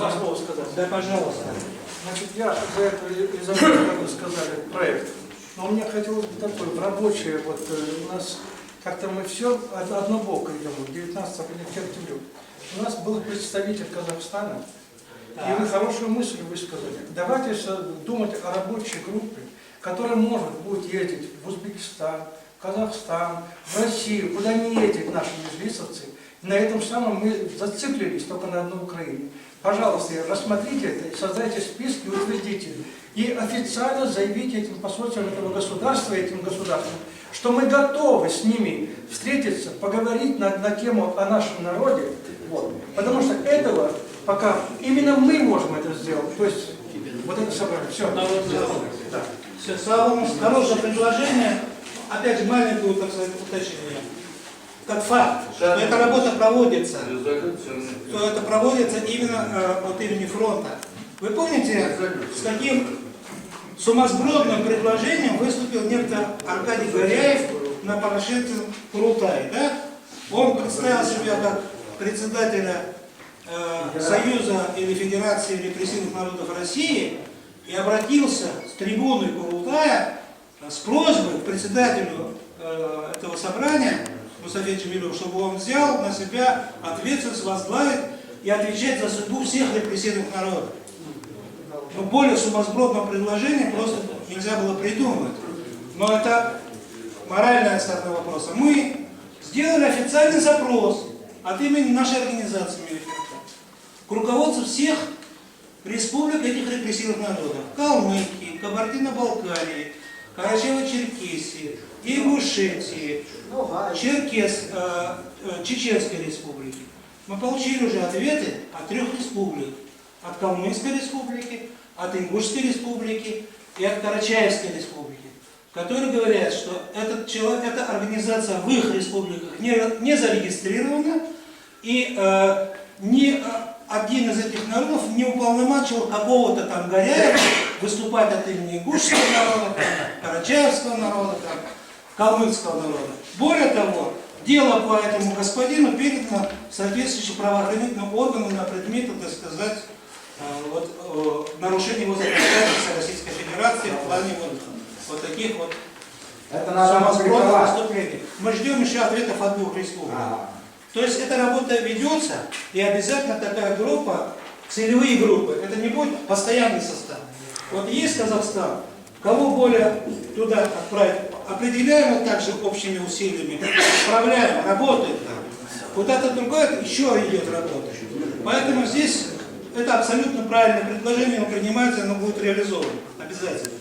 два слова сказать. Да, пожалуйста. Значит, я за это резолюцию, как вы сказали, проект. Но мне хотелось бы такое, в рабочее, вот у нас как-то мы все однобоко идем, 19 октября. У нас был представитель Казахстана, и вы хорошую мысль высказали. Давайте думать о рабочей группе, которая может будет ездить в Узбекистан, в Казахстан, в Россию, куда не ездят наши межлисовцы. И на этом самом мы зациклились только на одной Украине. Пожалуйста, рассмотрите это и создайте списки, утвердите. И официально заявите этим посольствам этого государства, этим государствам, что мы готовы с ними встретиться, поговорить на тему о нашем народе. Вот. Потому что этого пока именно мы можем это сделать. То есть вот это собрание. Все. Да. Все, Слава, хорошее предложение. Опять же, маленькое, так сказать, уточнение. Как факт, что эта работа проводится, то это проводится именно от имени фронта. Вы помните, с каким сумасбродным предложением выступил некто Аркадий Горяев на Порошенском Курултае, да? Он представил себя как председателя Союза или Федерации репрессивных народов России и обратился с трибуны Курултая с просьбой к председателю этого собрания Мустафе Джемилеву, чтобы он взял на себя ответственность, возглавить и отвечать за судьбу всех репрессивных народов. Но более сумасбродного предложения просто нельзя было придумать. Но это моральная сторона вопроса. Мы сделали официальный запрос от имени нашей организации Мелиферта к руководству всех республик этих репрессивных народов. Калмыкии, Кабардино-Балкарии, Карачаево-Черкесии, Ингушетии, Чеченской республики. Мы получили уже ответы от 3 республик. От Калмыцкой республики, от Ингушской республики и от Карачаевской республики, которые говорят, что эта организация в их республиках не зарегистрирована, и ни один из этих народов не уполномочил какого-то там Горяева выступать от имени ингушского народа, Карачаевского народа, калмыцкого народа. Более того, дело по этому господину передано соответствующим правоохранительным органам на предмет, так сказать, нарушение его законодательства Российской Федерации в плане вот таких вот сумасбродных выступлений. Мы ждем еще ответов от 2 республик. То есть эта работа ведется, и обязательно такая группа, целевые группы, это не будет постоянный состав. Вот есть Казахстан, кого более туда отправить, определяем также общими усилиями, отправляем, работает там. Куда-то другое еще идет работа. Поэтому здесь это абсолютно правильное предложение, оно принимается, оно будет реализовано. Обязательно.